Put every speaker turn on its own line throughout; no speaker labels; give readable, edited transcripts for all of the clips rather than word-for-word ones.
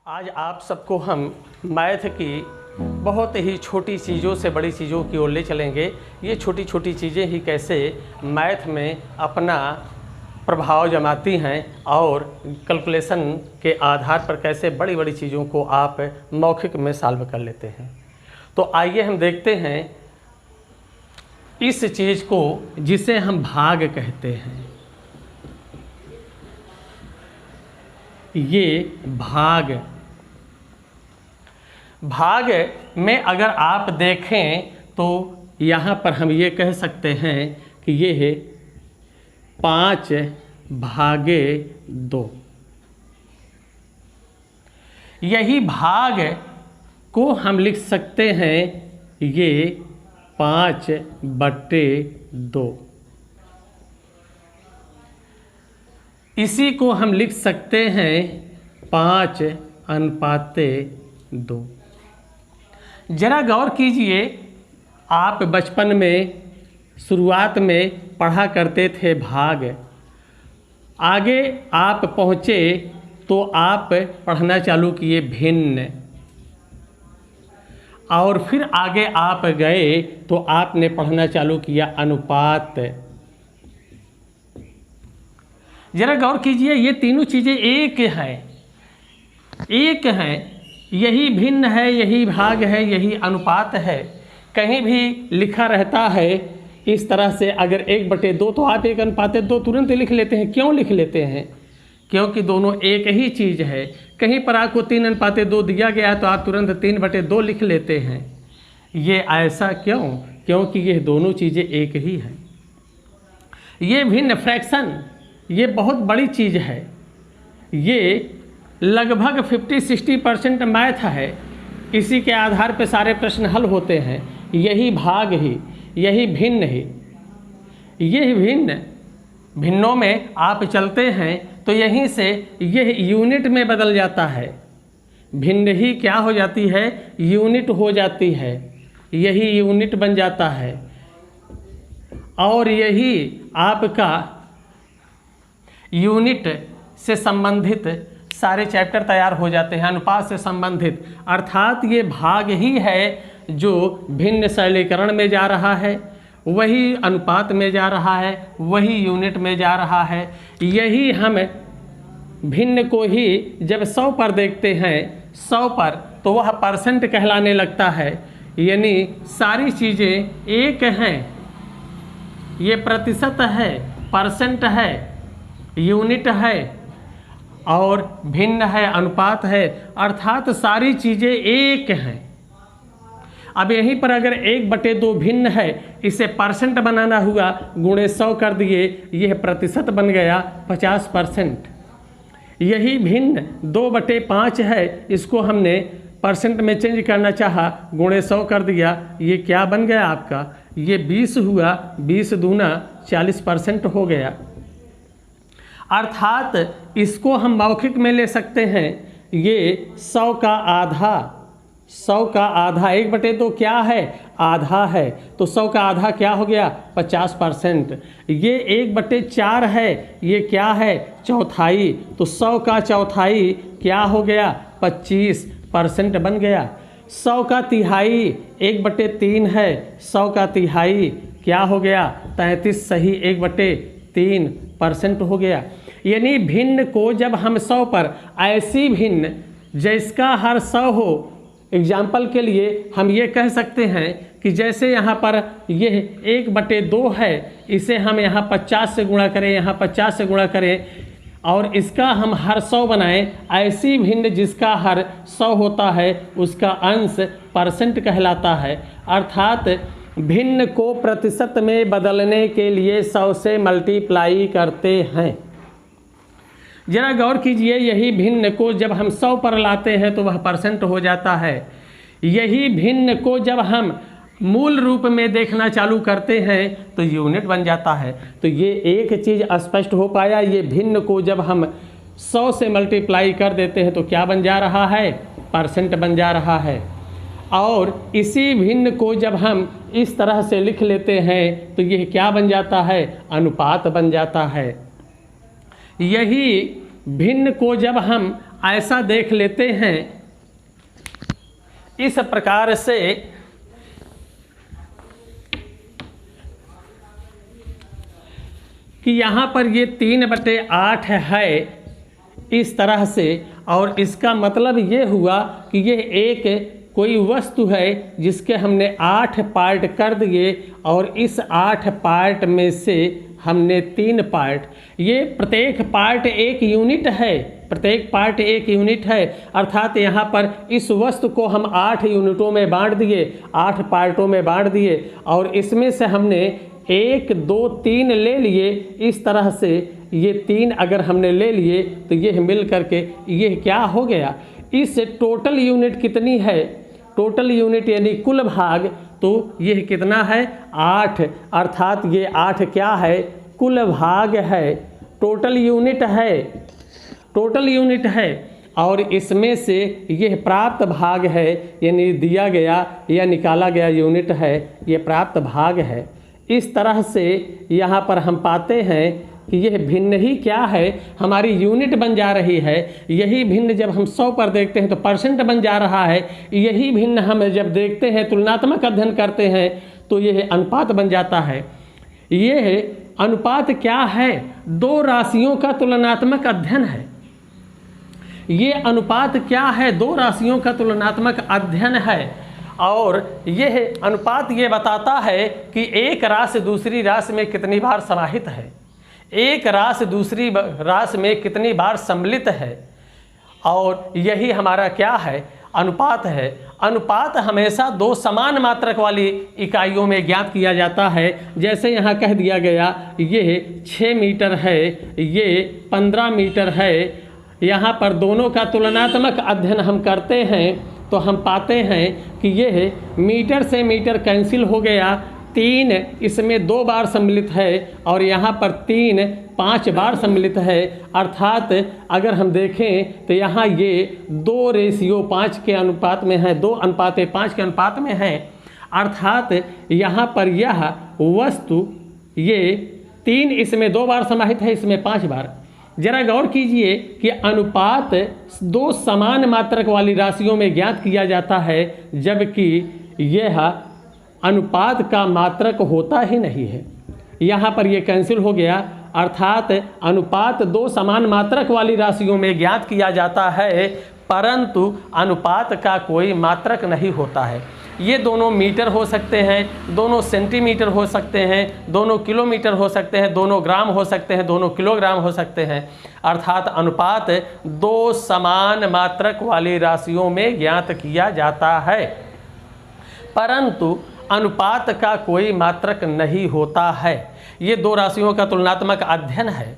आज आप सबको हम मैथ की बहुत ही छोटी चीज़ों से बड़ी चीज़ों की ओर ले चलेंगे। ये छोटी छोटी चीज़ें ही कैसे मैथ में अपना प्रभाव जमाती हैं और कैलकुलेशन के आधार पर कैसे बड़ी बड़ी चीज़ों को आप मौखिक में सॉल्व कर लेते हैं। तो आइए हम देखते हैं इस चीज़ को जिसे हम भाग कहते हैं। ये भाग में अगर आप देखें तो यहाँ पर हम ये कह सकते हैं कि ये है 5/2। यही भाग को हम लिख सकते हैं ये 5/2। इसी को हम लिख सकते हैं 5:2। जरा गौर कीजिए, आप बचपन में शुरुआत में पढ़ा करते थे भाग, आगे आप पहुँचे तो आप पढ़ना चालू किए भिन्न, और फिर आगे आप गए तो आपने पढ़ना चालू किया अनुपात। जरा गौर कीजिए, ये तीनों चीज़ें एक हैं। यही भिन्न है, यही भाग है, यही अनुपात है। कहीं भी लिखा रहता है इस तरह से, अगर 1/2 तो आप 1:2 तुरंत लिख लेते हैं। क्यों लिख लेते हैं? क्योंकि दोनों एक ही चीज़ है। कहीं पर आपको 3:2 दिया गया है तो आप तुरंत 3/2 लिख लेते हैं। ये ऐसा क्यों? क्योंकि ये दोनों चीज़ें एक ही हैं। ये भिन्न फ्रैक्शन ये बहुत बड़ी चीज़ है। ये लगभग 50-60% मैथ है। इसी के आधार पे सारे प्रश्न हल होते हैं। यही भाग ही, यही भिन्न ही। ये भिन्नों में आप चलते हैं तो यहीं से यह यूनिट में बदल जाता है। भिन्न ही क्या हो जाती है? यूनिट हो जाती है। यही यूनिट बन जाता है और यही आपका यूनिट से संबंधित सारे चैप्टर तैयार हो जाते हैं, अनुपात से संबंधित। अर्थात ये भाग ही है जो भिन्न सरलीकरण में जा रहा है, वही अनुपात में जा रहा है, वही यूनिट में जा रहा है। यही हम भिन्न को ही जब 100 पर देखते हैं, 100 पर, तो वह परसेंट कहलाने लगता है। यानी सारी चीज़ें एक हैं। ये प्रतिशत है, परसेंट है, यूनिट है और भिन्न है, अनुपात है। अर्थात सारी चीज़ें एक हैं। अब यहीं पर अगर 1/2 भिन्न है, इसे परसेंट बनाना हुआ, गुणे 100 कर दिए, यह प्रतिशत बन गया 50%। यही भिन्न 2/5 है, इसको हमने परसेंट में चेंज करना चाहा, गुणे 100 कर दिया, ये क्या बन गया आपका? ये 20 हुआ, 20 दूना 40% हो गया। अर्थात इसको हम मौखिक में ले सकते हैं। ये 100 का आधा, 1/2 क्या है? आधा है। तो 100 का आधा क्या हो गया? 50%। ये 1/4 है, ये क्या है? चौथाई। तो 100 का चौथाई क्या हो गया? 25% बन गया। 100 का तिहाई 1/3 है, 100 का तिहाई क्या हो गया? 33 सही 1/3% हो गया। यानी भिन्न को जब हम 100 पर, ऐसी भिन्न जिसका हर 100 हो, एग्जाम्पल के लिए हम ये कह सकते हैं कि जैसे यहाँ पर यह 1/2 है, इसे हम यहाँ 50 से गुणा करें, यहाँ 50 से गुणा करें और इसका हम हर 100 बनाएं। ऐसी भिन्न जिसका हर 100 होता है उसका अंश परसेंट कहलाता है। अर्थात भिन्न को प्रतिशत में बदलने के लिए 100 से मल्टीप्लाई करते हैं। जरा गौर कीजिए, यही भिन्न को जब हम 100 पर लाते हैं तो वह परसेंट हो जाता है। यही भिन्न को जब हम मूल रूप में देखना चालू करते हैं तो यूनिट बन जाता है। तो ये एक चीज़ स्पष्ट हो पाया, ये भिन्न को जब हम 100 से मल्टीप्लाई कर देते हैं तो क्या बन जा रहा है? परसेंट बन जा रहा है। और इसी भिन्न को जब हम इस तरह से लिख लेते हैं तो यह क्या बन जाता है? अनुपात बन जाता है। यही भिन्न को जब हम ऐसा देख लेते हैं इस प्रकार से कि यहाँ पर ये 3/8 है इस तरह से, और इसका मतलब ये हुआ कि ये एक कोई वस्तु है जिसके हमने 8 पार्ट कर दिए, और इस 8 पार्ट में से हमने 3 पार्ट, ये प्रत्येक पार्ट एक यूनिट है, प्रत्येक पार्ट एक यूनिट है। अर्थात यहाँ पर इस वस्तु को हम 8 यूनिटों में बांट दिए, 8 पार्टों में बांट दिए, और इसमें से हमने 1, 2, 3 ले लिए। इस तरह से ये 3 अगर हमने ले लिए तो ये मिल करके ये क्या हो गया, इस टोटल यूनिट कितनी है, टोटल यूनिट यानी कुल भाग, तो ये कितना है 8। अर्थात ये 8 क्या है, कुल भाग है, टोटल यूनिट है, टोटल यूनिट है। और इसमें से यह प्राप्त भाग है, यानी दिया गया या निकाला गया यूनिट है, ये प्राप्त भाग है। इस तरह से यहाँ पर हम पाते हैं कि यह भिन्न ही क्या है, हमारी यूनिट बन जा रही है। यही भिन्न जब हम 100 पर देखते हैं तो परसेंट बन जा रहा है। यही भिन्न हम जब देखते हैं, तुलनात्मक अध्ययन करते हैं, तो यह अनुपात बन जाता है। यह अनुपात क्या है, 2 राशियों का तुलनात्मक अध्ययन है। ये अनुपात क्या है, 2 राशियों का तुलनात्मक अध्ययन है। और यह अनुपात ये बताता है कि एक राशि दूसरी राशि में कितनी बार समाहित है, एक राशि दूसरी राशि में कितनी बार सम्मिलित है, और यही हमारा क्या है, अनुपात है। अनुपात हमेशा 2 समान मात्रक वाली इकाइयों में ज्ञात किया जाता है। जैसे यहाँ कह दिया गया ये 6 मीटर है, ये 15 मीटर है। यहाँ पर दोनों का तुलनात्मक अध्ययन हम करते हैं तो हम पाते हैं कि यह मीटर से मीटर कैंसिल हो गया, 3 इसमें 2 बार सम्मिलित है, और यहाँ पर 3 5 बार सम्मिलित है। अर्थात अगर हम देखें तो यहाँ ये 2:5 के अनुपात में है, 2:5 के अनुपात में है। अर्थात यहाँ पर यह वस्तु ये 3 इसमें 2 बार समाहित है, इसमें 5 बार। जरा गौर कीजिए कि अनुपात 2 समान मात्रक वाली राशियों में ज्ञात किया जाता है, जबकि यह अनुपात का मात्रक होता ही नहीं है। यहाँ पर यह कैंसिल हो गया। अर्थात अनुपात 2 समान मात्रक वाली राशियों में ज्ञात किया जाता है, परंतु अनुपात का कोई मात्रक नहीं होता है। ये दोनों मीटर हो सकते हैं, दोनों सेंटीमीटर हो सकते हैं, दोनों किलोमीटर हो सकते हैं, दोनों ग्राम हो सकते हैं, दोनों किलोग्राम हो सकते हैं। अर्थात अनुपात 2 समान मात्रक वाली राशियों में ज्ञात किया जाता है, परंतु अनुपात का कोई मात्रक नहीं होता है। ये 2 राशियों का तुलनात्मक अध्ययन है।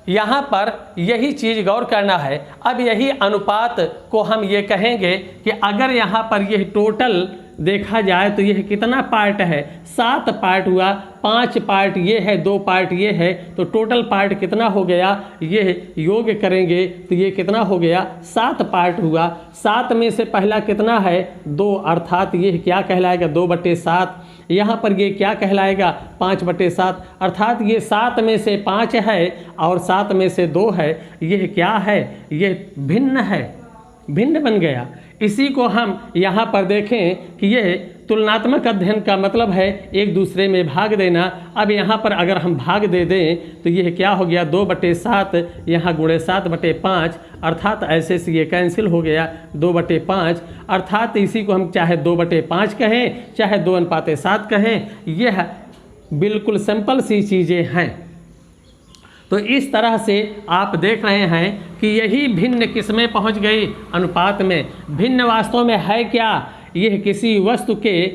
यहाँ पर यही चीज़ गौर करना है। अब यही अनुपात को हम ये कहेंगे कि अगर यहाँ पर यह टोटल देखा जाए तो यह कितना पार्ट है, 7 पार्ट हुआ, 5 पार्ट ये है, 2 पार्ट ये है, तो टोटल पार्ट कितना हो गया, ये योग करेंगे तो ये कितना हो गया, 7 पार्ट हुआ। 7 में से पहला कितना है, 2, अर्थात ये क्या कहलाएगा, 2/7। यहाँ पर ये क्या कहलाएगा, 5/7। अर्थात ये 7 में से 5 है और 7 में से 2 है। यह क्या है, यह भिन्न है, भिन्न बन गया। इसी को हम यहाँ पर देखें कि यह तुलनात्मक अध्ययन का मतलब है एक दूसरे में भाग देना। अब यहाँ पर अगर हम भाग दे दें तो यह क्या हो गया, 2/7, यहाँ गुणे 7/5, अर्थात ऐसे से ये कैंसिल हो गया, 2/5। अर्थात इसी को हम चाहे 2/5 कहें, चाहे 2:7 कहें, यह बिल्कुल सिंपल सी चीज़ें हैं। तो इस तरह से आप देख रहे हैं कि यही भिन्न किस में पहुँच गई, अनुपात में। भिन्न वास्तव में है क्या, यह किसी वस्तु के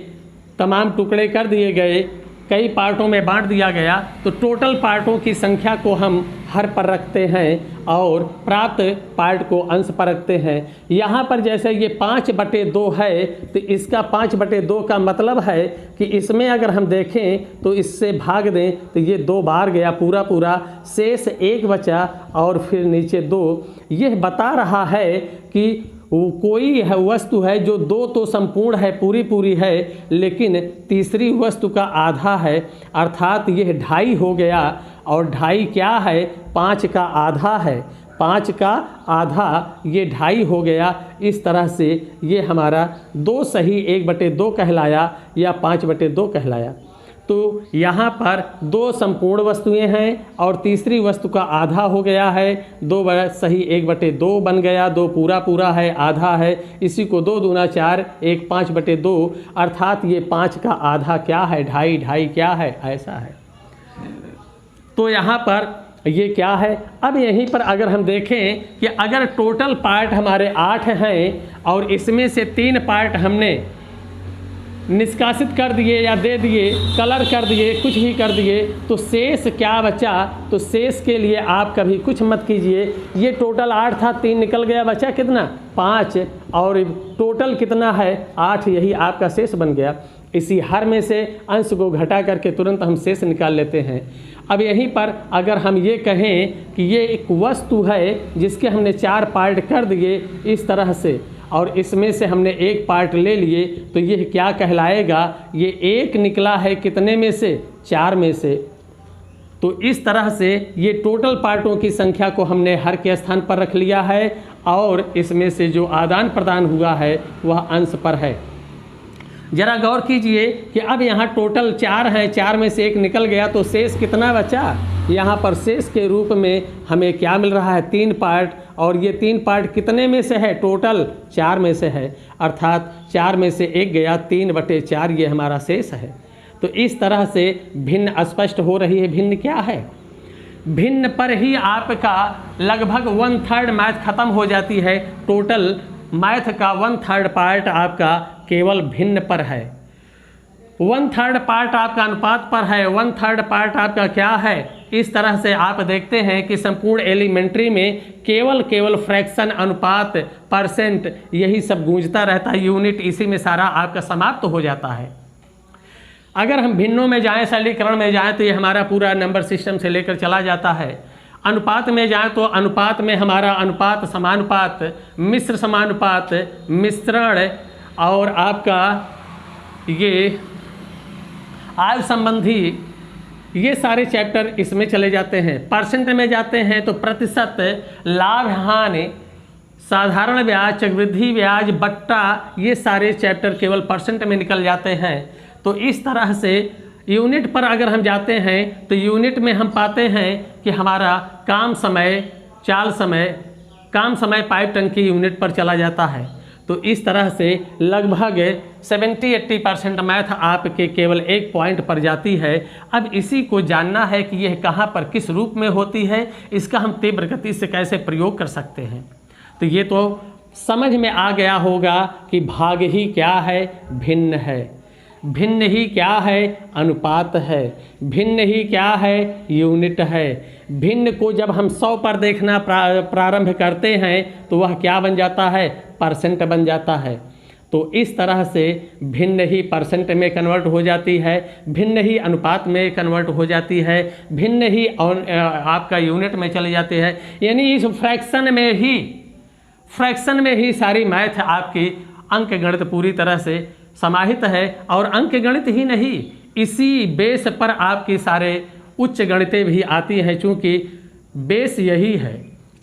तमाम टुकड़े कर दिए गए, कई पार्टों में बांट दिया गया, तो टोटल पार्टों की संख्या को हम हर पर रखते हैं और प्राप्त पार्ट को अंश पर रखते हैं। यहाँ पर जैसे ये 5/2 है तो इसका 5/2 का मतलब है कि इसमें अगर हम देखें तो इससे भाग दें तो ये 2 बार गया पूरा पूरा, शेष 1 बचा और फिर नीचे 2। यह बता रहा है कि कोई है वस्तु है जो 2 तो संपूर्ण है, पूरी पूरी है, लेकिन तीसरी वस्तु का आधा है, अर्थात यह 2.5 हो गया। और 2.5 क्या है, 5 का आधा है। 5 का आधा ये 2.5 हो गया। इस तरह से ये हमारा 2 सही 1/2 कहलाया या 5/2 कहलाया। तो यहाँ पर 2 संपूर्ण वस्तुएं हैं और तीसरी वस्तु का आधा हो गया है। 2 सही 1/2 बन गया, 2 पूरा है, आधा है, इसी को 2 दूना 4, 1 5/2 अर्थात ये 5 का आधा क्या है, 2.5 क्या है, ऐसा है। तो यहाँ पर ये क्या है। अब यहीं पर अगर हम देखें कि अगर टोटल पार्ट हमारे 8 हैं और इसमें से 3 पार्ट हमने निष्कासित कर दिए या दे दिए, कलर कर दिए, कुछ भी कर दिए, तो शेष क्या बचा। तो शेष के लिए आप कभी कुछ मत कीजिए। ये टोटल 8 था, 3 निकल गया, बचा कितना 5 और टोटल कितना है 8, यही आपका शेष बन गया। इसी हर में से अंश को घटा करके तुरंत हम शेष निकाल लेते हैं। अब यहीं पर अगर हम ये कहें कि ये एक वस्तु है जिसके हमने 4 पार्ट कर दिए इस तरह से और इसमें से हमने 1 पार्ट ले लिए, तो ये क्या कहलाएगा, ये 1 निकला है कितने में से, 4 में से। तो इस तरह से ये टोटल पार्टों की संख्या को हमने हर के स्थान पर रख लिया है और इसमें से जो आदान प्रदान हुआ है वह अंश पर है। जरा गौर कीजिए कि अब यहाँ टोटल 4 हैं, 4 में से 1 निकल गया, तो शेष कितना बचा। यहाँ पर शेष के रूप में हमें क्या मिल रहा है, 3 पार्ट, और ये 3 पार्ट कितने में से है, टोटल 4 में से है, अर्थात 4 में से 1 गया, 3/4 ये हमारा शेष है। तो इस तरह से भिन्न स्पष्ट हो रही है। भिन्न क्या है, भिन्न पर ही आपका लगभग 1/3 मैथ खत्म हो जाती है। टोटल मैथ का 1/3 पार्ट आपका केवल भिन्न पर है, 1/3 पार्ट आपका अनुपात पर है, 1/3 पार्ट आपका क्या है। इस तरह से आप देखते हैं कि संपूर्ण एलिमेंट्री में केवल फ्रैक्शन, अनुपात, परसेंट यही सब गूंजता रहता है। यूनिट इसी में सारा आपका समाप्त हो जाता है। अगर हम भिन्नों में जाएं, सरलीकरण में जाएं, तो ये हमारा पूरा नंबर सिस्टम से लेकर चला जाता है। अनुपात में जाएं तो अनुपात में हमारा अनुपात, समानुपात, मिश्र समानुपात, मिश्रण और आपका ये आय संबंधी, ये सारे चैप्टर इसमें चले जाते हैं। परसेंट में जाते हैं तो प्रतिशत, लाभ हानि, साधारण ब्याज, चक्रवृद्धि ब्याज, बट्टा, ये सारे चैप्टर केवल परसेंट में निकल जाते हैं। तो इस तरह से यूनिट पर अगर हम जाते हैं तो यूनिट में हम पाते हैं कि हमारा काम समय, चाल समय, काम समय पाइप टंकी यूनिट पर चला जाता है। तो इस तरह से लगभग 70-80% मैथ आपके केवल 1 पॉइंट पर जाती है। अब इसी को जानना है कि यह कहाँ पर किस रूप में होती है, इसका हम तीव्र गति से कैसे प्रयोग कर सकते हैं। तो ये तो समझ में आ गया होगा कि भाग ही क्या है, भिन्न है। भिन्न ही क्या है, अनुपात है। भिन्न ही क्या है, यूनिट है। भिन्न को जब हम 100 पर देखना प्रारंभ करते हैं तो वह क्या बन जाता है, परसेंट बन जाता है। तो इस तरह से भिन्न ही परसेंट में कन्वर्ट हो जाती है, भिन्न ही अनुपात में कन्वर्ट हो जाती है, भिन्न ही आपका यूनिट में चले जाते हैं। यानी इस फ्रैक्शन में ही सारी मैथ आपकी अंक गणित पूरी तरह से समाहित है। और अंक गणित ही नहीं, इसी बेस पर आपकी सारे उच्च गणितें भी आती हैं। चूँकि बेस यही है,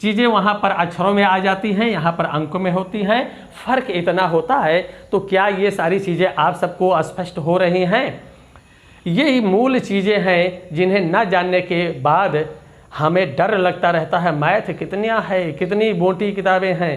चीज़ें वहाँ पर अक्षरों में आ जाती हैं, यहाँ पर अंकों में होती हैं। फ़र्क इतना होता है। तो क्या ये सारी चीज़ें आप सबको स्पष्ट हो रही हैं? यही मूल चीज़ें हैं जिन्हें न जानने के बाद हमें डर लगता रहता है। मैथ कितना है, कितनी मोटी किताबें हैं,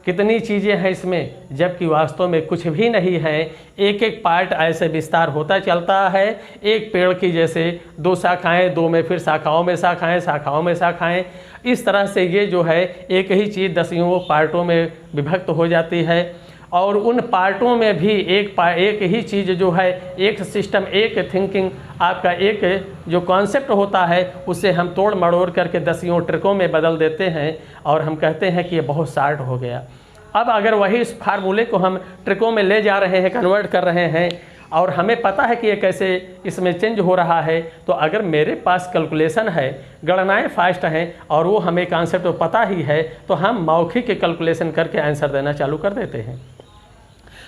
कितनी चीज़ें हैं इसमें, जबकि वास्तव में कुछ भी नहीं है। एक एक पार्ट ऐसे विस्तार होता चलता है। एक पेड़ की जैसे 2 शाखाएं, 2 में फिर शाखाओं में शाखाएं, शाखाओं में शाखाएं, इस तरह से ये जो है एक ही चीज़ 10 पार्टों में विभक्त हो जाती है। और उन पार्टों में भी एक ही चीज़ जो है, एक सिस्टम, एक थिंकिंग, आपका एक जो कॉन्सेप्ट होता है उसे हम तोड़ मड़ोड़ करके 10 ट्रिकों में बदल देते हैं और हम कहते हैं कि ये बहुत शार्ट हो गया। अब अगर वही इस फार्मूले को हम ट्रिकों में ले जा रहे हैं, कन्वर्ट कर रहे हैं, और हमें पता है कि ये कैसे इसमें चेंज हो रहा है, तो अगर मेरे पास कैलकुलेशन है, गणनाएं फास्ट हैं और वो हमें कॉन्सेप्ट पता ही है, तो हम मौखिक कैलकुलेशन करके आंसर देना चालू कर देते हैं।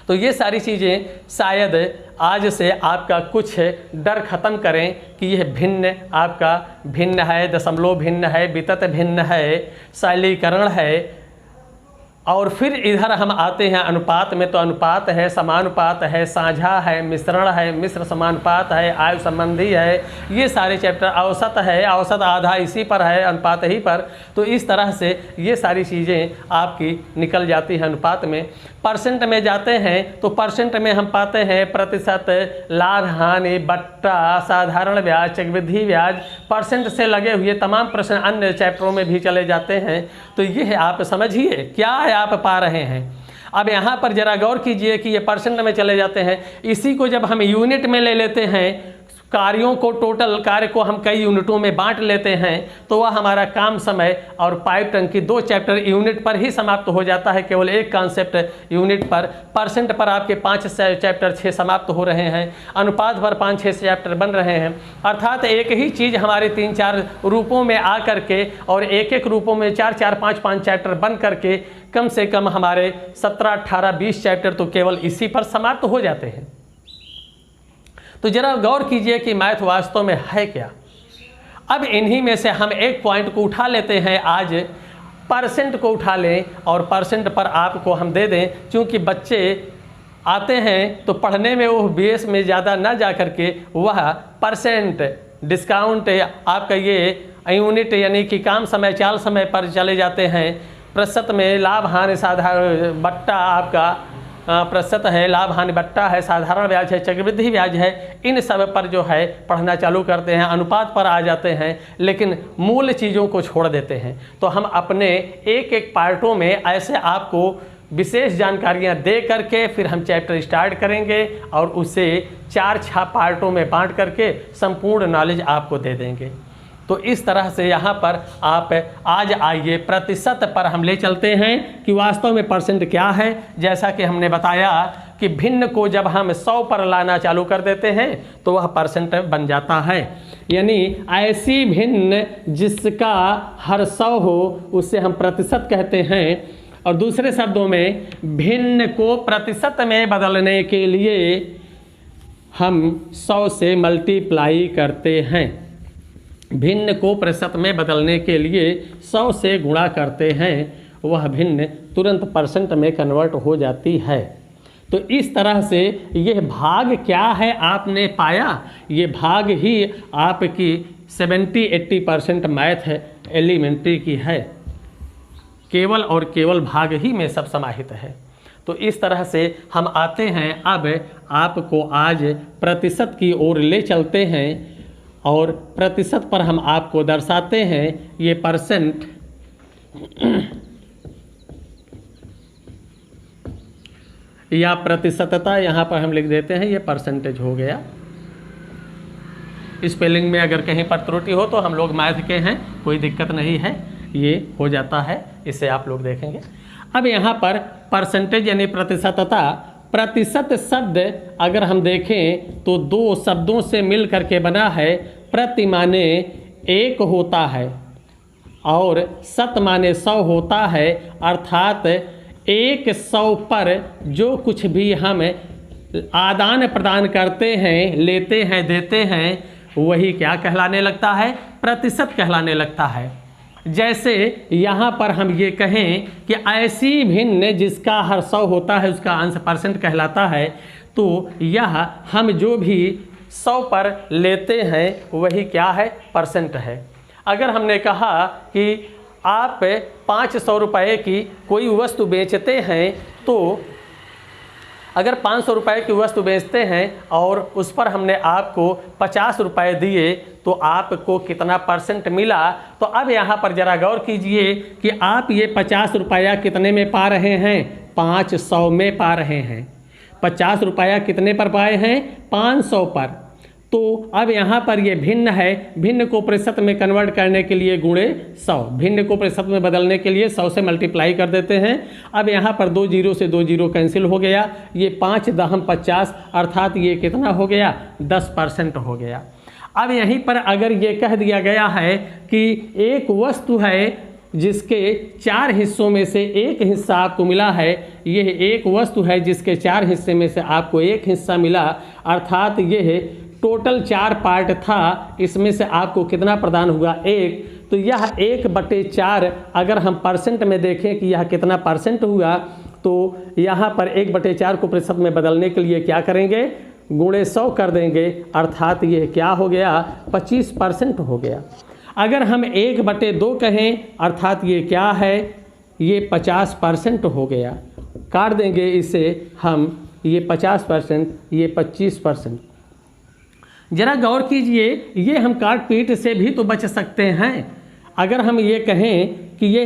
तो ये सारी चीज़ें शायद आज से आपका कुछ डर ख़त्म करें कि यह भिन्न आपका भिन्न है, दशमलव भिन्न है, वितत भिन्न है, शैलीकरण है। और फिर इधर हम आते हैं अनुपात में, तो अनुपात है, समानुपात है, साझा है, मिश्रण है, मिश्र समानुपात है, आयु संबंधी है, ये सारे चैप्टर, औसत है, औसत आधा इसी पर है, अनुपात ही पर। तो इस तरह से ये सारी चीज़ें आपकी निकल जाती हैं अनुपात में। परसेंट में जाते हैं तो परसेंट में हम पाते हैं प्रतिशत, लाभ हानि, बट्टा, साधारण ब्याज, चक्रवृद्धि ब्याज, परसेंट से लगे हुए तमाम प्रश्न अन्य चैप्टरों में भी चले जाते हैं। तो ये आप समझिए क्या है आप पा रहे हैं। अब यहाँ पर जरा गौर कीजिए कि ये परसेंट में चले जाते हैं, इसी को जब हम यूनिट में ले लेते हैं, कार्यों को, टोटल कार्य को हम कई यूनिटों में बांट लेते हैं, तो वह हमारा काम समय और पाइप टंकी 2 चैप्टर यूनिट पर ही समाप्त हो जाता है, केवल एक कॉन्सेप्ट यूनिट पर। परसेंट पर आपके 5 चैप्टर 6 समाप्त हो रहे हैं, अनुपात पर 5-6 चैप्टर बन रहे हैं। अर्थात एक ही चीज़ हमारे 3-4 रूपों में आ करके और एक रूपों में 4-4, 5-5 चैप्टर बन करके कम से कम हमारे 17, 18, 20 चैप्टर तो केवल इसी पर समाप्त हो जाते हैं। तो जरा गौर कीजिए कि मैथ वास्तव में है क्या। अब इन्हीं में से हम एक पॉइंट को उठा लेते हैं, आज परसेंट को उठा लें और परसेंट पर आपको हम दे दें, क्योंकि बच्चे आते हैं तो पढ़ने में वो बेस में ज़्यादा ना जा करके वह परसेंट, डिस्काउंट, आपका ये यूनिट यानी कि काम समय, चाल समय पर चले जाते हैं। प्रतिशत में लाभ हानि, साधारण बट्टा आपका प्रतिशत है, लाभ हानि बट्टा है, साधारण ब्याज है, चक्रवृद्धि ब्याज है, इन सब पर जो है पढ़ना चालू करते हैं, अनुपात पर आ जाते हैं, लेकिन मूल चीज़ों को छोड़ देते हैं। तो हम अपने एक पार्टों में ऐसे आपको विशेष जानकारियां दे करके फिर हम चैप्टर स्टार्ट करेंगे और उसे 4-6 पार्टों में बांट करके संपूर्ण नॉलेज आपको दे देंगे। तो इस तरह से यहाँ पर आप आज आइए प्रतिशत पर हम ले चलते हैं कि वास्तव में परसेंट क्या है। जैसा कि हमने बताया कि भिन्न को जब हम 100 पर लाना चालू कर देते हैं तो वह परसेंट बन जाता है, यानी ऐसी भिन्न जिसका हर 100 हो उसे हम प्रतिशत कहते हैं। और दूसरे शब्दों में भिन्न को प्रतिशत में बदलने के लिए हम 100 से मल्टीप्लाई करते हैं। भिन्न को प्रतिशत में बदलने के लिए 100 से गुणा करते हैं, वह भिन्न तुरंत परसेंट में कन्वर्ट हो जाती है। तो इस तरह से यह भाग क्या है आपने पाया, ये भाग ही आपकी 70-80% मैथ है एलिमेंट्री की है, केवल और केवल भाग ही में सब समाहित है। तो इस तरह से हम आते हैं, अब आपको आज प्रतिशत की ओर ले चलते हैं और प्रतिशत पर हम आपको दर्शाते हैं ये परसेंट या प्रतिशतता, यहाँ पर हम लिख देते हैं ये परसेंटेज हो गया। स्पेलिंग में अगर कहीं पर त्रुटि हो तो हम लोग मैथ के हैं, कोई दिक्कत नहीं है, ये हो जाता है, इसे आप लोग देखेंगे। अब यहाँ पर परसेंटेज यानी प्रतिशतता, प्रतिशत शब्द अगर हम देखें तो 2 शब्दों से मिल करके बना है। प्रति माने 1 होता है और शत माने 100 होता है, अर्थात 100 पर जो कुछ भी हम आदान प्रदान करते हैं, लेते हैं, देते हैं, वही क्या कहलाने लगता है, प्रतिशत कहलाने लगता है। जैसे यहाँ पर हम ये कहें कि ऐसी भिन्न जिसका हर 100 होता है उसका अंश परसेंट कहलाता है, तो यह हम जो भी 100 पर लेते हैं वही क्या है, परसेंट है। अगर हमने कहा कि आप 500 रुपये की कोई वस्तु बेचते हैं, तो अगर 500 रुपये की वस्तु बेचते हैं और उस पर हमने आपको 50 रुपये दिए तो आपको कितना परसेंट मिला। तो अब यहाँ पर ज़रा गौर कीजिए कि आप ये 50 रुपया कितने में पा रहे हैं, 500 में पा रहे हैं। 50 रुपया कितने पर पाए हैं, 500 पर। तो अब यहाँ पर ये भिन्न है, भिन्न को प्रतिशत में कन्वर्ट करने के लिए गुणे 100, भिन्न को प्रतिशत में बदलने के लिए 100 से मल्टीप्लाई कर देते हैं। अब यहाँ पर 2 जीरो से 2 जीरो कैंसिल हो गया, ये 5 दहम 50, अर्थात ये कितना हो गया, 10% हो गया। अब यहीं पर अगर ये कह दिया गया है कि एक वस्तु है जिसके 4 हिस्सों में से एक हिस्सा आपको मिला है, यह एक वस्तु है जिसके 4 हिस्से में से आपको एक हिस्सा मिला, अर्थात यह टोटल 4 पार्ट था, इसमें से आपको कितना प्रदान हुआ? 1। तो यह 1/4 अगर हम परसेंट में देखें कि यह कितना परसेंट हुआ, तो यहाँ पर 1/4 को प्रतिशत में बदलने के लिए क्या करेंगे? गुणे 100 कर देंगे, अर्थात यह क्या हो गया? 25% हो गया। अगर हम 1/2 कहें, अर्थात ये क्या है? ये 50% हो गया। काट देंगे इसे हम, ये 50%, ये 25%। जरा गौर कीजिए, ये हम काट पीट से भी तो बच सकते हैं। अगर हम ये कहें कि ये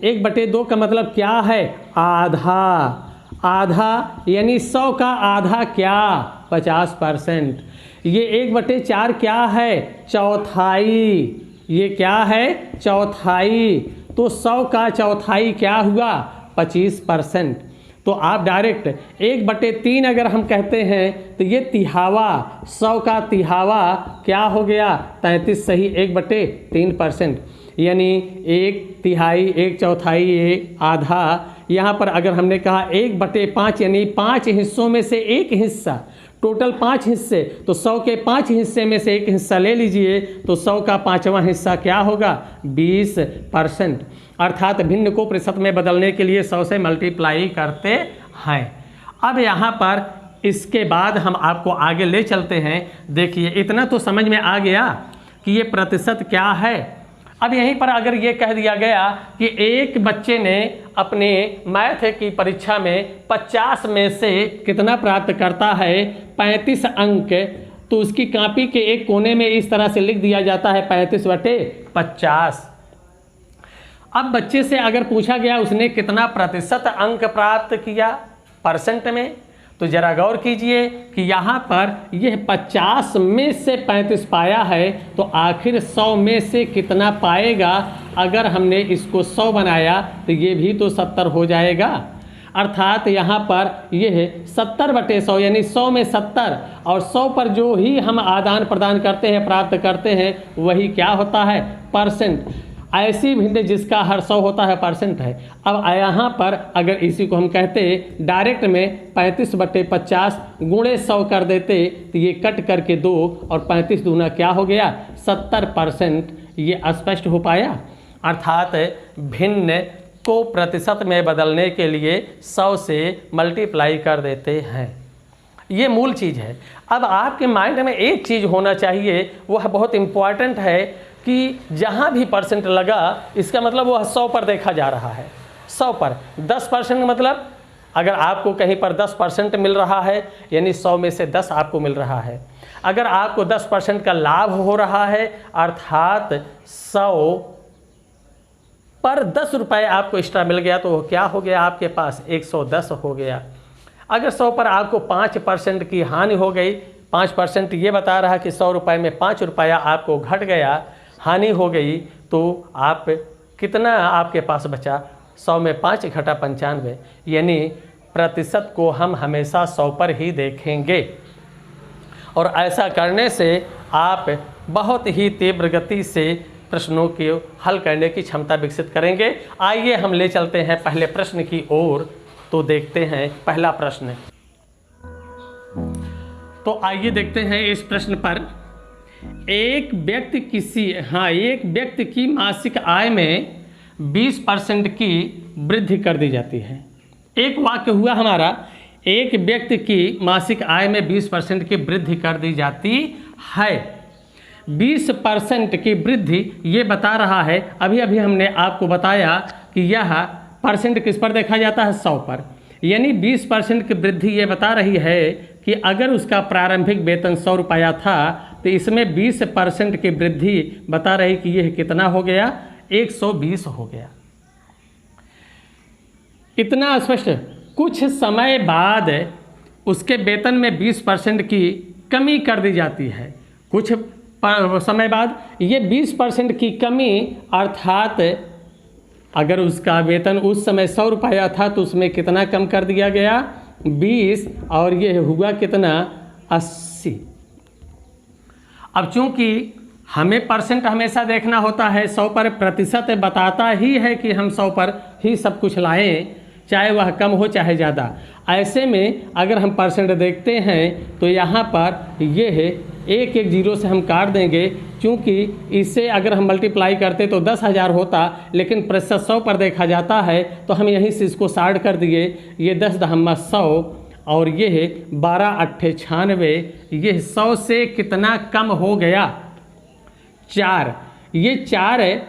1/2 का मतलब क्या है? आधा। आधा यानी 100 का आधा क्या? 50%। ये 1/4 क्या है? चौथाई। ये क्या है? चौथाई। तो 100 का चौथाई क्या हुआ? 25%। तो आप डायरेक्ट 1/3 अगर हम कहते हैं तो ये तिहावा, 100 का तिहावा क्या हो गया? 33 सही 1/3%, यानी 1/3, 1/4, 1 आधा। यहाँ पर अगर हमने कहा 1/5 यानी 5 हिस्सों में से एक हिस्सा, टोटल 5 हिस्से, तो 100 के 5 हिस्से में से एक हिस्सा ले लीजिए, तो 100 का 5वां हिस्सा क्या होगा? 20%। अर्थात भिन्न को प्रतिशत में बदलने के लिए 100 से मल्टीप्लाई करते हैं। अब यहाँ पर इसके बाद हम आपको आगे ले चलते हैं। देखिए, इतना तो समझ में आ गया कि ये प्रतिशत क्या है। अब यहीं पर अगर ये कह दिया गया कि एक बच्चे ने अपने मैथ की परीक्षा में 50 में से कितना प्राप्त करता है? 35 अंक, तो उसकी कॉपी के एक कोने में इस तरह से लिख दिया जाता है 35/50। अब बच्चे से अगर पूछा गया उसने कितना प्रतिशत अंक प्राप्त किया परसेंट में, तो जरा गौर कीजिए कि यहाँ पर यह 50 में से 35 पाया है, तो आखिर 100 में से कितना पाएगा? अगर हमने इसको 100 बनाया तो ये भी तो 70 हो जाएगा। अर्थात यहाँ पर यह 70/100 यानी 100 में 70, और 100 पर जो ही हम आदान प्रदान करते हैं, प्राप्त करते हैं, वही क्या होता है? परसेंट। ऐसी भिन्न जिसका हर 100 होता है परसेंट है। अब यहाँ पर अगर इसी को हम कहते डायरेक्ट में 35/50 गुणे 100 कर देते, तो ये कट करके 2 और 35 दूना क्या हो गया? 70%। ये स्पष्ट हो पाया। अर्थात भिन्न को प्रतिशत में बदलने के लिए 100 से मल्टीप्लाई कर देते हैं। ये मूल चीज़ है। अब आपके माइंड में एक चीज़ होना चाहिए, वह बहुत इम्पॉर्टेंट है कि जहाँ भी परसेंट लगा, इसका मतलब वह 100 पर देखा जा रहा है। 100 पर 10% मतलब अगर आपको कहीं पर 10% मिल रहा है, यानी 100 में से 10 आपको मिल रहा है। अगर आपको 10% का लाभ हो रहा है, अर्थात 100 पर 10 रुपये आपको एक्स्ट्रा मिल गया, तो क्या हो गया? आपके पास 110 हो गया। अगर 100 पर आपको 5% की हानि हो गई, 5% ये बता रहा है कि 100 रुपये में 5 रुपया आपको घट गया, हानि हो गई, तो आप कितना आपके पास बचा? 100 में 5 घटा 95, यानी प्रतिशत को हम हमेशा 100 पर ही देखेंगे। और ऐसा करने से आप बहुत ही तीव्र गति से प्रश्नों को हल करने की क्षमता विकसित करेंगे। आइए हम ले चलते हैं पहले प्रश्न की ओर, तो देखते हैं पहला प्रश्न। तो आइए देखते हैं इस प्रश्न पर। एक व्यक्ति की मासिक आय में 20% की वृद्धि कर दी जाती है। एक वाक्य हुआ हमारा, एक व्यक्ति की मासिक आय में 20% की वृद्धि कर दी जाती है। 20% की वृद्धि ये बता रहा है, अभी अभी हमने आपको बताया कि यह परसेंट किस पर देखा जाता है? 100 पर। यानी 20% की वृद्धि ये बता रही है कि अगर उसका प्रारंभिक वेतन 100 रुपया था, तो इसमें 20% की वृद्धि बता रही कि यह कितना हो गया? 120 हो गया। इतना स्पष्ट। कुछ समय बाद उसके वेतन में 20% की कमी कर दी जाती है। कुछ समय बाद ये 20% की कमी, अर्थात अगर उसका वेतन उस समय 100 रुपया था, तो उसमें कितना कम कर दिया गया? 20, और ये हुआ कितना? 80। अब चूंकि हमें परसेंट हमेशा देखना होता है, 100 पर प्रतिशत बताता ही है कि हम 100 पर ही सब कुछ लाएं, चाहे वह कम हो चाहे ज़्यादा। ऐसे में अगर हम परसेंट देखते हैं तो यहाँ पर ये है 110 से हम काट देंगे, क्योंकि इससे अगर हम मल्टीप्लाई करते तो 10,000 होता, लेकिन प्रतिशत 100 पर देखा जाता है तो हम यहीं से इसको 60 कर दिए। ये 10 दहम्मा 100 और ये है 12 अट्ठे 96। ये 100 से कितना कम हो गया? 4। ये 4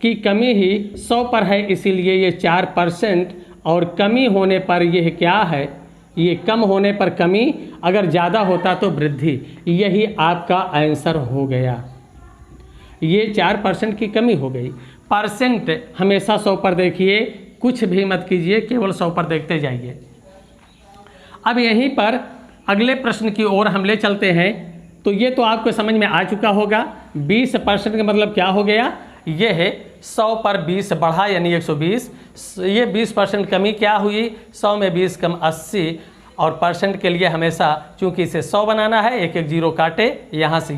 की कमी ही 100 पर है, इसीलिए ये 4%। और कमी होने पर यह क्या है? ये कम होने पर कमी, अगर ज़्यादा होता तो वृद्धि। यही आपका आंसर हो गया। ये 4% की कमी हो गई। परसेंट हमेशा 100 पर देखिए, कुछ भी मत कीजिए, केवल 100 पर देखते जाइए। अब यहीं पर अगले प्रश्न की ओर हम ले चलते हैं। तो ये तो आपको समझ में आ चुका होगा। 20% का मतलब क्या हो गया? ये है 100 पर 20 बढ़ा यानी 120। ये 20% कमी क्या हुई? 100 में 20 कम 80। और परसेंट के लिए हमेशा चूंकि इसे 100 बनाना है, एक एक जीरो काटे, यहाँ से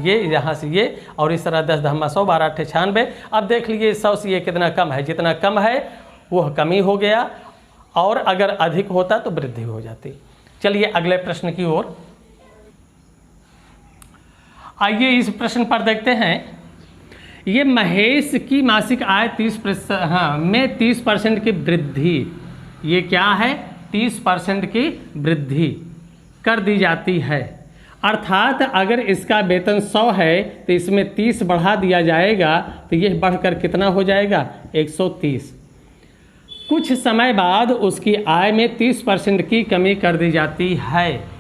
ये और इस तरह 10 दहम्मा 100 12 अट्ठे 96। अब देख लीजिए 100 से ये कितना कम है? जितना कम है वह कमी हो गया, और अगर अधिक होता तो वृद्धि हो जाती। चलिए अगले प्रश्न की ओर आइए। इस प्रश्न पर देखते हैं। ये महेश की मासिक आय 30% की वृद्धि, ये क्या है? 30% की वृद्धि कर दी जाती है। अर्थात अगर इसका वेतन 100 है तो इसमें 30 बढ़ा दिया जाएगा, तो यह बढ़कर कितना हो जाएगा? 130। कुछ समय बाद उसकी आय में 30% की कमी कर दी जाती है।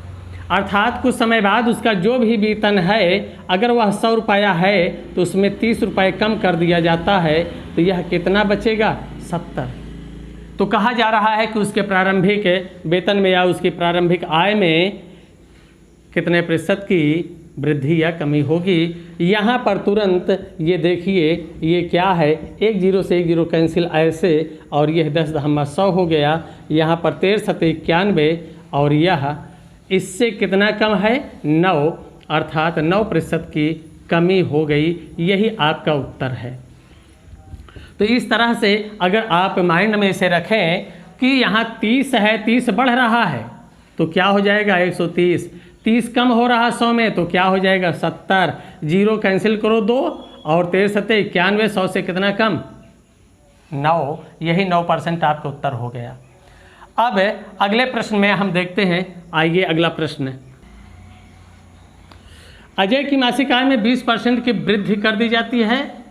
अर्थात कुछ समय बाद उसका जो भी वेतन है, अगर वह 100 रुपया है तो उसमें 30 रुपये कम कर दिया जाता है, तो यह कितना बचेगा? 70। तो कहा जा रहा है कि उसके प्रारंभिक वेतन में या उसकी प्रारंभिक आय में कितने प्रतिशत की वृद्धि या कमी होगी। यहाँ पर तुरंत ये देखिए, ये क्या है? 1 0 से 1 0 कैंसिल ऐसे, और यह 10 दहम्मा 100 हो गया। यहाँ पर 13 सत्ते 91, और यह इससे कितना कम है? 9। अर्थात 9% की कमी हो गई। यही आपका उत्तर है। तो इस तरह से अगर आप माइंड में इसे रखें कि यहाँ 30 है, 30 बढ़ रहा है तो क्या हो जाएगा? 130। 30 कम हो रहा 100 में तो क्या हो जाएगा? 70। जीरो कैंसिल करो 2, और 13 सत्ते 91, 100 से कितना कम? 9। यही 9% आपका उत्तर हो गया। अब अगले प्रश्न में हम देखते हैं। आइए अगला प्रश्न। अजय की मासिक आय में 20% की वृद्धि कर दी जाती है।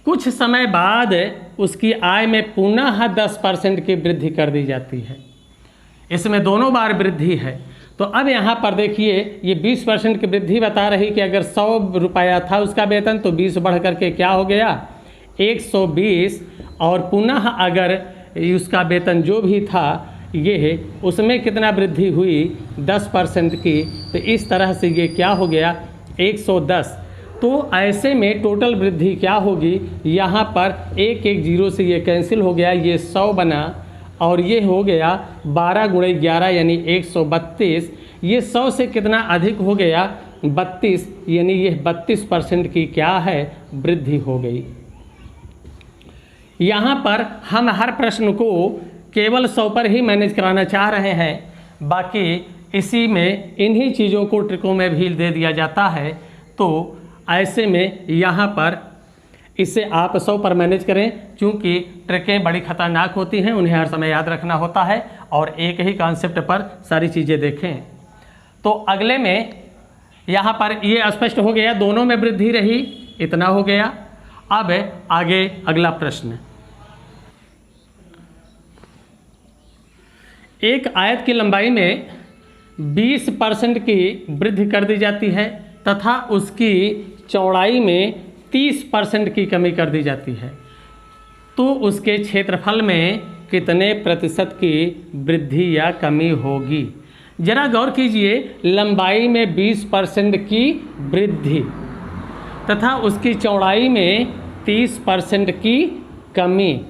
कुछ समय बाद उसकी आय में पुनः 10% की वृद्धि कर दी जाती है। इसमें दोनों बार वृद्धि है। तो अब यहाँ पर देखिए, ये 20% की वृद्धि बता रही कि अगर 100 रुपया था उसका वेतन तो 20 बढ़ करके क्या हो गया? 120। और पुनः अगर उसका वेतन जो भी था ये है, उसमें कितना वृद्धि हुई? 10% की। तो इस तरह से ये क्या हो गया? 110। तो ऐसे में टोटल वृद्धि क्या होगी? यहाँ पर 1 1 0 से ये कैंसिल हो गया, ये 100 बना, और ये हो गया 12 × 11 यानी 132। ये 100 से कितना अधिक हो गया? 32, यानी ये 32% की क्या है? वृद्धि हो गई। यहाँ पर हम हर प्रश्न को केवल 100 पर ही मैनेज कराना चाह रहे हैं, बाकी इसी में इन्हीं चीज़ों को ट्रिकों में भी दे दिया जाता है। तो ऐसे में यहाँ पर इसे आप 100 पर मैनेज करें, क्योंकि ट्रिकें बड़ी खतरनाक होती हैं, उन्हें हर समय याद रखना होता है और एक ही कॉन्सेप्ट पर सारी चीज़ें देखें। तो अगले में यहाँ पर ये स्पष्ट हो गया, दोनों में वृद्धि रही, इतना हो गया। अब आगे अगला प्रश्न। एक आयत की लंबाई में 20% की वृद्धि कर दी जाती है तथा उसकी चौड़ाई में 30% की कमी कर दी जाती है, तो उसके क्षेत्रफल में कितने प्रतिशत की वृद्धि या कमी होगी? जरा गौर कीजिए, लंबाई में 20% की वृद्धि तथा उसकी चौड़ाई में 30% की कमी।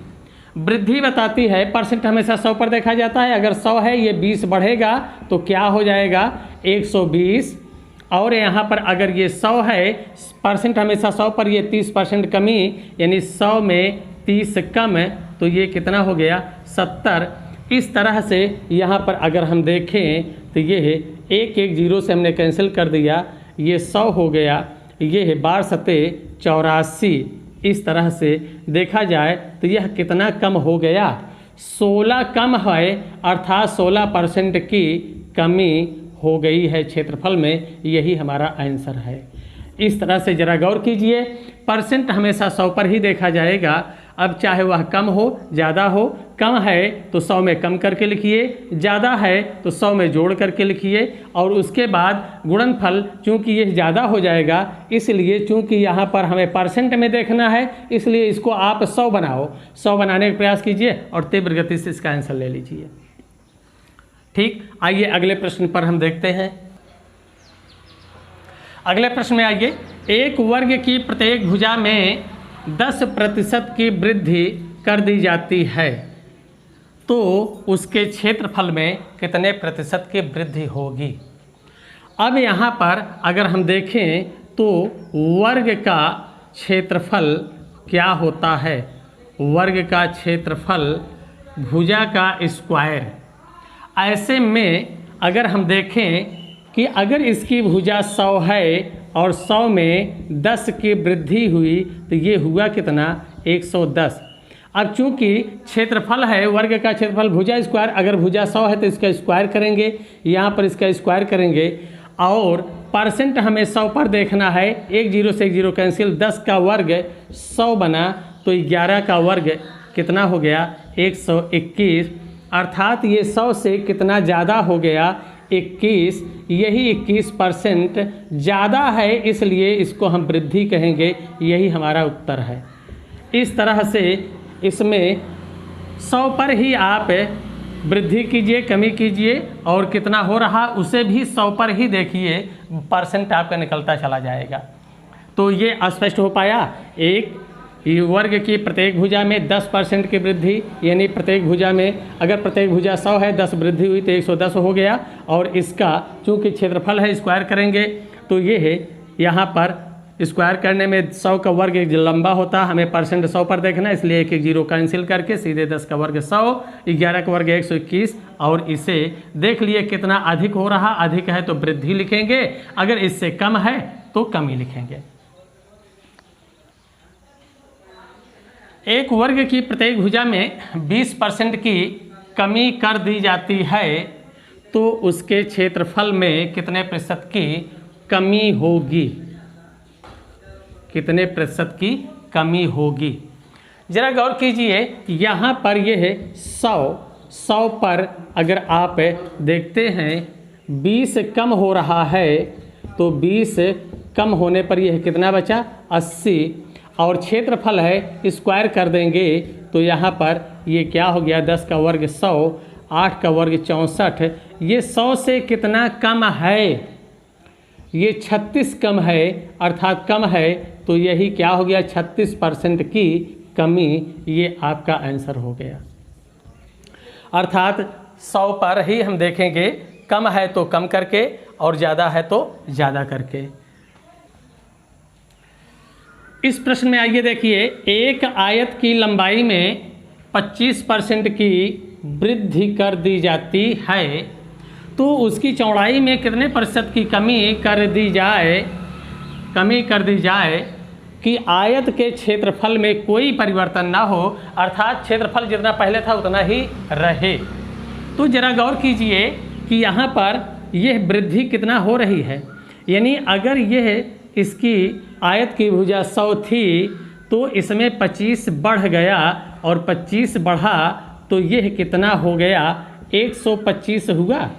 वृद्धि बताती है, परसेंट हमेशा 100 पर देखा जाता है। अगर 100 है, ये 20 बढ़ेगा तो क्या हो जाएगा? 120। और यहाँ पर अगर ये 100 है, परसेंट हमेशा 100 पर, ये 30% कमी, यानी 100 में 30 कम, तो ये कितना हो गया 70। इस तरह से यहाँ पर अगर हम देखें तो ये है 1 0 से हमने कैंसिल कर दिया, ये 100 हो गया, ये है 12 सते 84। इस तरह से देखा जाए तो यह कितना कम हो गया, 16 कम है, अर्थात 16% की कमी हो गई है क्षेत्रफल में। यही हमारा आंसर है। इस तरह से ज़रा गौर कीजिए, परसेंट हमेशा 100 पर ही देखा जाएगा। अब चाहे वह कम हो ज़्यादा हो, कम है तो 100 में कम करके लिखिए, ज़्यादा है तो 100 में जोड़ करके लिखिए, और उसके बाद गुणनफल, चूँकि ये ज़्यादा हो जाएगा इसलिए, चूँकि यहाँ पर हमें परसेंट में देखना है इसलिए इसको आप 100 बनाओ, 100 बनाने का प्रयास कीजिए और तीव्र गति से इसका आंसर ले लीजिए। ठीक, आइए अगले प्रश्न पर हम देखते हैं। अगले प्रश्न में आइए, एक वर्ग की प्रत्येक भुजा में 10% की वृद्धि कर दी जाती है तो उसके क्षेत्रफल में कितने प्रतिशत की वृद्धि होगी। अब यहाँ पर अगर हम देखें तो वर्ग का क्षेत्रफल क्या होता है, वर्ग का क्षेत्रफल भुजा का स्क्वायर। ऐसे में अगर हम देखें कि अगर इसकी भुजा 100 है और 100 में 10 की वृद्धि हुई तो ये हुआ कितना 110। अब चूंकि क्षेत्रफल है, वर्ग का क्षेत्रफल भुजा स्क्वायर, अगर भुजा 100 है तो इसका स्क्वायर करेंगे, यहाँ पर इसका स्क्वायर करेंगे, और परसेंट हमें 100 पर देखना है। 1 0 से 1 0 कैंसिल, 10 का वर्ग 100 बना तो 11 का वर्ग कितना हो गया 121, अर्थात ये 100 से कितना ज़्यादा हो गया 21। यही 21% ज़्यादा है, इसलिए इसको हम वृद्धि कहेंगे। यही हमारा उत्तर है। इस तरह से इसमें 100 पर ही आप वृद्धि कीजिए, कमी कीजिए, और कितना हो रहा उसे भी 100 पर ही देखिए, परसेंट आपका निकलता चला जाएगा। तो ये स्पष्ट हो पाया। एक वर्ग की प्रत्येक भुजा में 10% की वृद्धि, यानी प्रत्येक भुजा में अगर प्रत्येक भुजा 100 है, 10 वृद्धि हुई तो 110 हो गया। और इसका चूँकि क्षेत्रफल है स्क्वायर करेंगे तो ये है, यहाँ पर स्क्वायर करने में 100 का वर्ग एक लंबा होता, हमें परसेंट 100 पर देखना, इसलिए 1 0 कैंसिल करके सीधे 10 का वर्ग 100, 11 का वर्ग 121, और इसे देख लिए कितना अधिक हो रहा, अधिक है तो वृद्धि लिखेंगे, अगर इससे कम है तो कमी लिखेंगे। एक वर्ग की प्रत्येक भुजा में 20% की कमी कर दी जाती है तो उसके क्षेत्रफल में कितने प्रतिशत की कमी होगी, कितने प्रतिशत की कमी होगी। ज़रा गौर कीजिए, यहाँ पर यह है 100 पर अगर आप देखते हैं 20 कम हो रहा है तो 20 कम होने पर यह कितना बचा 80, और क्षेत्रफल है स्क्वायर कर देंगे तो यहाँ पर ये क्या हो गया 10 का वर्ग 100, 8 का वर्ग 64, ये 100 से कितना कम है, ये 36 कम है, अर्थात कम है, तो यही क्या हो गया 36% की कमी, ये आपका आंसर हो गया। अर्थात 100 पर ही हम देखेंगे, कम है तो कम करके और ज़्यादा है तो ज़्यादा करके। इस प्रश्न में आइए देखिए, एक आयत की लंबाई में 25% की वृद्धि कर दी जाती है तो उसकी चौड़ाई में कितने प्रतिशत की कमी कर दी जाए कि आयत के क्षेत्रफल में कोई परिवर्तन ना हो, अर्थात क्षेत्रफल जितना पहले था उतना ही रहे। तो जरा गौर कीजिए कि यहाँ पर यह वृद्धि कितना हो रही है, यानी अगर यह इसकी आयत की भुजा 100 थी तो इसमें 25 बढ़ गया, और 25 बढ़ा तो यह कितना हो गया 125 हुआ।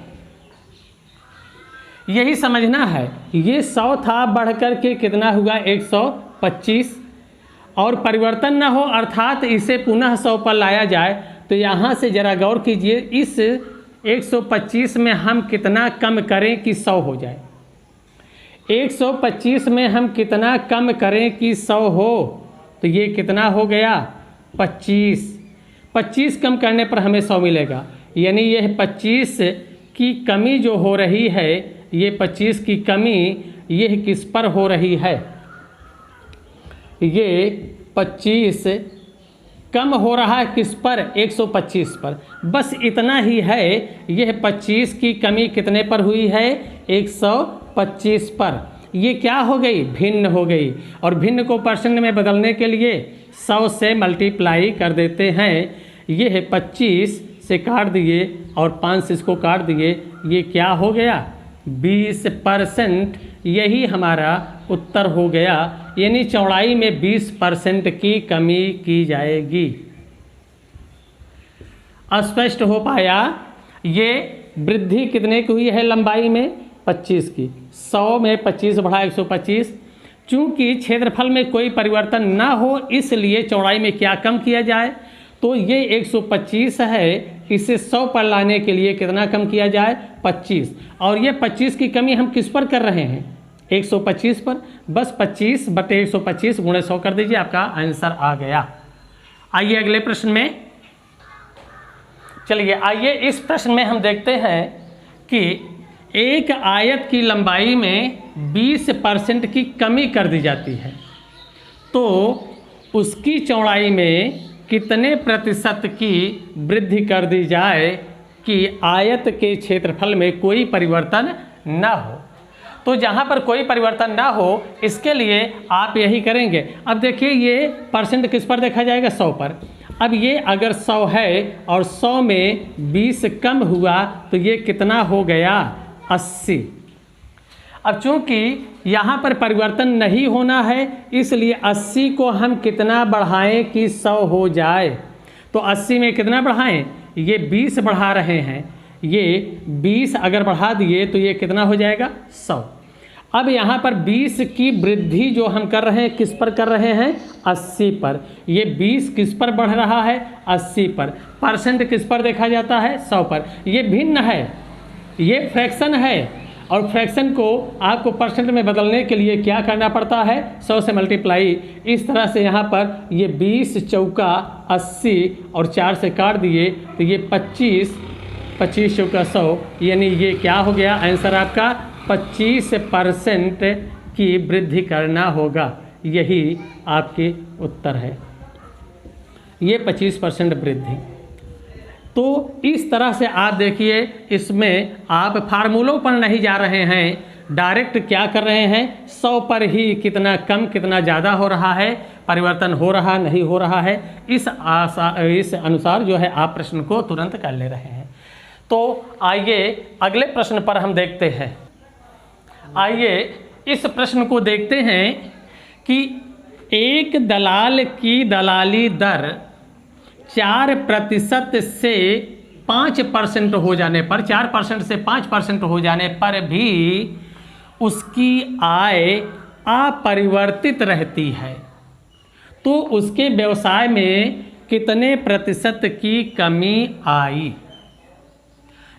यही समझना है, ये 100 था बढ़कर के कितना हुआ 125, और परिवर्तन ना हो अर्थात इसे पुनः 100 पर लाया जाए। तो यहाँ से ज़रा गौर कीजिए, इस 125 में हम कितना कम करें कि 100 हो जाए, 125 में हम कितना कम करें कि 100 हो, तो ये कितना हो गया 25 कम करने पर हमें 100 मिलेगा, यानी यह 25 की कमी जो हो रही है ये 25 की कमी ये किस पर हो रही है, ये 25 कम हो रहा है किस पर, 125 पर। बस इतना ही है, यह 25 की कमी कितने पर हुई है, 125 पर। ये क्या हो गई, भिन्न हो गई। और भिन्न को परसेंट में बदलने के लिए 100 से मल्टीप्लाई कर देते हैं। ये है 25 से काट दिए और 5 से इसको काट दिए, ये क्या हो गया, 20%। यही हमारा उत्तर हो गया, यानी चौड़ाई में 20% की कमी की जाएगी। स्पष्ट हो पाया। ये वृद्धि कितने की हुई है लंबाई में, 25 की। 100 में 25 बढ़ा 125। चूंकि क्षेत्रफल में कोई परिवर्तन ना हो इसलिए चौड़ाई में क्या कम किया जाए, तो ये 125 है, इसे 100 पर लाने के लिए कितना कम किया जाए, 25। और ये 25 की कमी हम किस पर कर रहे हैं, 125 पर। बस 25 बटे 125 गुणे 100 कर दीजिए, आपका आंसर आ गया। आइए अगले प्रश्न में चलिए। आइए इस प्रश्न में हम देखते हैं कि एक आयत की लंबाई में 20% की कमी कर दी जाती है, तो उसकी चौड़ाई में कितने प्रतिशत की वृद्धि कर दी जाए कि आयत के क्षेत्रफल में कोई परिवर्तन ना हो। तो जहाँ पर कोई परिवर्तन ना हो इसके लिए आप यही करेंगे। अब देखिए ये परसेंट किस पर देखा जाएगा, 100 पर। अब ये अगर 100 है और 100 में 20 कम हुआ तो ये कितना हो गया, 80। अब चूंकि यहाँ पर परिवर्तन नहीं होना है इसलिए 80 को हम कितना बढ़ाएं कि 100 हो जाए, तो 80 में कितना बढ़ाएं, ये 20 बढ़ा रहे हैं, ये 20 अगर बढ़ा दिए तो ये कितना हो जाएगा, 100। अब यहाँ पर 20 की वृद्धि जो हम कर रहे हैं किस पर कर रहे हैं, 80 पर। ये 20 किस पर बढ़ रहा है, 80 पर। परसेंट किस पर देखा जाता है, 100 पर। ये भिन्न है, ये फ्रैक्शन है, और फ्रैक्शन को आपको परसेंट में बदलने के लिए क्या करना पड़ता है, 100 से मल्टीप्लाई। इस तरह से यहाँ पर ये 20 चौका 80 और 4 से काट दिए तो ये 25 चौका 100, यानी ये क्या हो गया, आंसर आपका 25% की वृद्धि करना होगा। यही आपके उत्तर है, ये 25% वृद्धि। तो इस तरह से आप देखिए, इसमें आप फार्मूलों पर नहीं जा रहे हैं, डायरेक्ट क्या कर रहे हैं, 100 पर ही कितना कम कितना ज़्यादा हो रहा है, परिवर्तन हो रहा नहीं हो रहा है, इस अनुसार जो है आप प्रश्न को तुरंत कर ले रहे हैं। तो आइए अगले प्रश्न पर हम देखते हैं। आइए इस प्रश्न को देखते हैं कि एक दलाल की दलाली दर 4% से 5% हो जाने पर, 4% से 5% हो जाने पर भी उसकी आय अपरिवर्तित रहती है, तो उसके व्यवसाय में कितने प्रतिशत की कमी आई।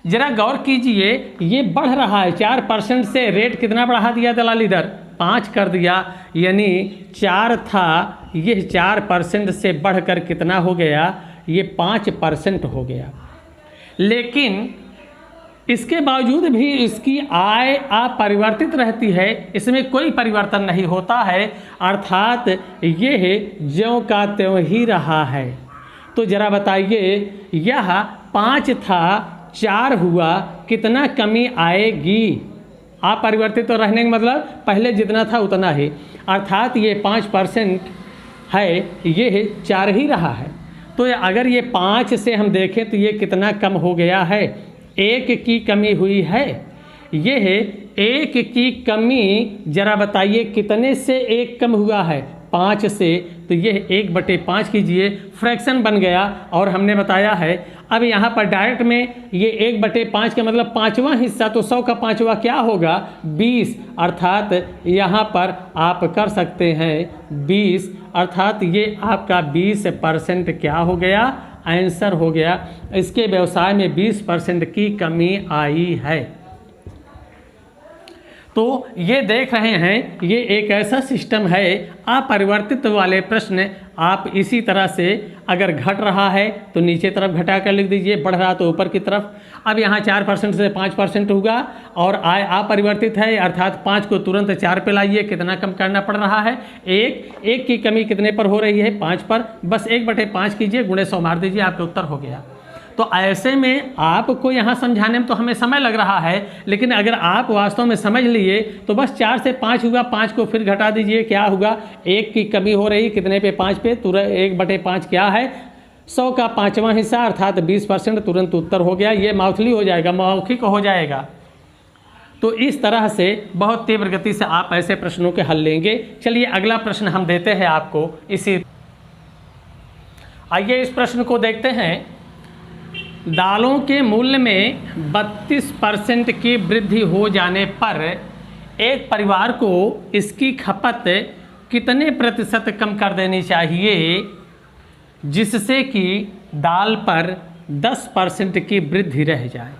जरा गौर कीजिए, ये बढ़ रहा है, 4% से रेट कितना बढ़ा दिया, दलाली दर 5 कर दिया, यानी 4 था, ये 4% से बढ़कर कितना हो गया, ये 5% हो गया। लेकिन इसके बावजूद भी इसकी आय अपरिवर्तित रहती है, इसमें कोई परिवर्तन नहीं होता है, अर्थात ये ज्यों का त्यों ही रहा है। तो जरा बताइए, यह 5 था 4 हुआ, कितना कमी आएगी। अपरिवर्तित तो रहने का मतलब पहले जितना था उतना ही, अर्थात ये 5% है, ये 4 ही रहा है। तो अगर ये 5 से हम देखें तो ये कितना कम हो गया है, 1 की कमी हुई है। ये है 1 की कमी, जरा बताइए कितने से 1 कम हुआ है, 5 से, तो यह 1/5 कीजिए, फ्रैक्शन बन गया। और हमने बताया है, अब यहाँ पर डायरेक्ट में ये 1/5 का मतलब 5वां हिस्सा, तो 100 का 5वां क्या होगा, 20, अर्थात यहाँ पर आप कर सकते हैं 20, अर्थात ये आपका 20% क्या हो गया, आंसर हो गया। इसके व्यवसाय में 20% की कमी आई है। तो ये देख रहे हैं, ये एक ऐसा सिस्टम है, अपरिवर्तित वाले प्रश्न आप इसी तरह से अगर घट रहा है तो नीचे तरफ घटा कर लिख दीजिए, बढ़ रहा तो ऊपर की तरफ। अब यहाँ 4% से 5% होगा और आय अपरिवर्तित है, अर्थात 5 को तुरंत 4 पे लाइए, कितना कम करना पड़ रहा है, 1 की कमी कितने पर हो रही है, 5 पर, बस 1/5 कीजिए, गुणे 100 मार दीजिए, आपका उत्तर हो गया। तो ऐसे में आपको यहाँ समझाने में तो हमें समय लग रहा है, लेकिन अगर आप वास्तव में समझ लिए तो बस 4 से 5 हुआ, 5 को फिर घटा दीजिए, क्या होगा, 1 की कमी हो रही, कितने पे, 5 पे, तुरंत 1/5 क्या है, 100 का 5वां हिस्सा अर्थात 20%, तुरंत उत्तर हो गया। ये माउथली हो जाएगा, मौखिक हो जाएगा। तो इस तरह से बहुत तीव्र गति से आप ऐसे प्रश्नों के हल लेंगे। चलिए अगला प्रश्न हम देते हैं आपको इसी। आइए इस प्रश्न को देखते हैं। दालों के मूल्य में 32% की वृद्धि हो जाने पर एक परिवार को इसकी खपत कितने प्रतिशत कम कर देनी चाहिए जिससे कि दाल पर 10% की वृद्धि रह जाए।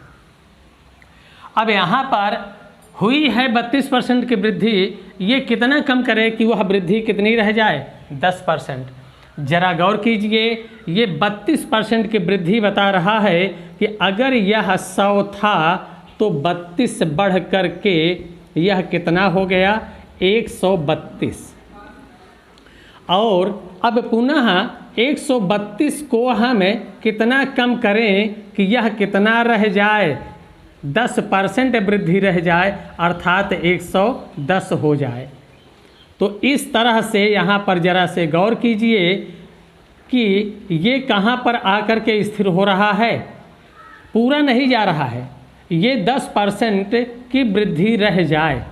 अब यहाँ पर हुई है 32% की वृद्धि, ये कितना कम करे कि वह वृद्धि कितनी रह जाए, 10%। जरा गौर कीजिए, ये 32% की वृद्धि बता रहा है कि अगर यह 100 था तो 32 बढ़ करके यह कितना हो गया, 132। और अब पुनः 132 को हम कितना कम करें कि यह कितना रह जाए, 10% वृद्धि रह जाए, अर्थात 110 हो जाए। तो इस तरह से यहाँ पर जरा से गौर कीजिए कि ये कहाँ पर आकर के स्थिर हो रहा है, पूरा नहीं जा रहा है, ये 10% की वृद्धि रह जाए।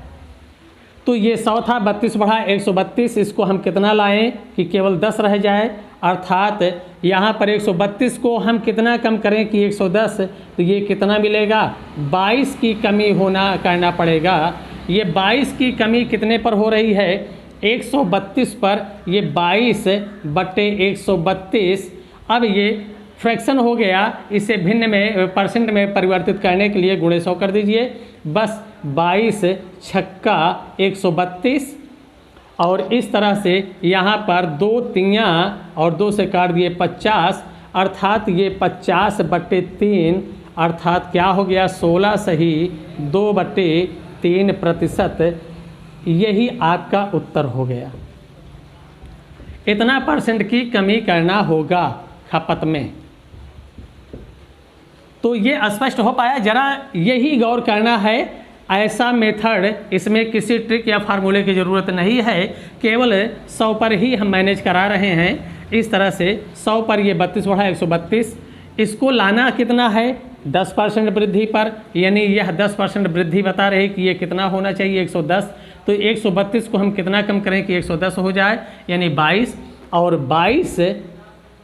तो ये 100 था, 32 बढ़ा 132, इसको हम कितना लाएं कि केवल 10 रह जाए, अर्थात यहाँ पर 132 को हम कितना कम करें कि 110, तो ये कितना मिलेगा, 22 की कमी करना पड़ेगा। ये 22 की कमी कितने पर हो रही है, 132 पर, ये 22/132। अब ये फ्रैक्शन हो गया, इसे भिन्न में परसेंट में परिवर्तित करने के लिए गुणे 100 कर दीजिए, बस 22 छक्का 132। और इस तरह से यहाँ पर 2 तियाँ और 2 से काट दिए 50, अर्थात ये 50/3, अर्थात क्या हो गया, 16 सही 2/3%। यही आपका उत्तर हो गया। इतना % की कमी करना होगा खपत में। तो ये स्पष्ट हो पाया, जरा यही गौर करना है। ऐसा मेथड, इसमें किसी ट्रिक या फार्मूले की ज़रूरत नहीं है, केवल 100 पर ही हम मैनेज करा रहे हैं। इस तरह से 100 पर ये 32 बढ़ा 132, इसको लाना कितना है, 10% वृद्धि पर, यानी यह 10% वृद्धि बता रही कि ये कितना होना चाहिए, 110। तो 132 को हम कितना कम करें कि 110 हो जाए, यानी 22, और 22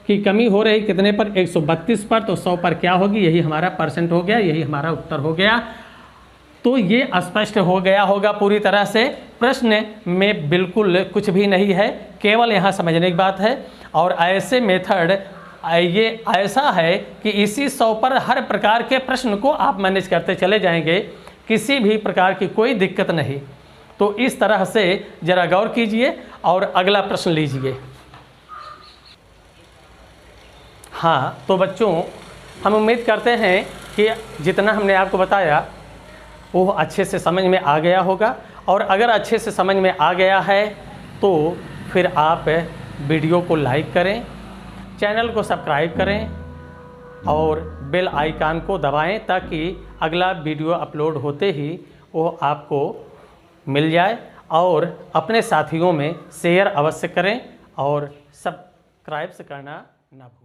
की कमी हो रही कितने पर, 132 पर, तो 100 पर क्या होगी, यही हमारा % हो गया, यही हमारा उत्तर हो गया। तो ये स्पष्ट हो गया होगा पूरी तरह से, प्रश्न में बिल्कुल कुछ भी नहीं है, केवल यहाँ समझने की बात है। और ऐसे मेथड ये ऐसा है कि इसी 100 पर हर प्रकार के प्रश्न को आप मैनेज करते चले जाएंगे, किसी भी प्रकार की कोई दिक्कत नहीं। तो इस तरह से जरा गौर कीजिए और अगला प्रश्न लीजिए। हाँ, तो बच्चों हम उम्मीद करते हैं कि जितना हमने आपको बताया वो अच्छे से समझ में आ गया होगा, और अगर अच्छे से समझ में आ गया है तो फिर आप वीडियो को लाइक करें, चैनल को सब्सक्राइब करें और बेल आइकन को दबाएं, ताकि अगला वीडियो अपलोड होते ही वो आपको मिल जाए। और अपने साथियों में शेयर अवश्य करें और सब्सक्राइब करना ना भूलें।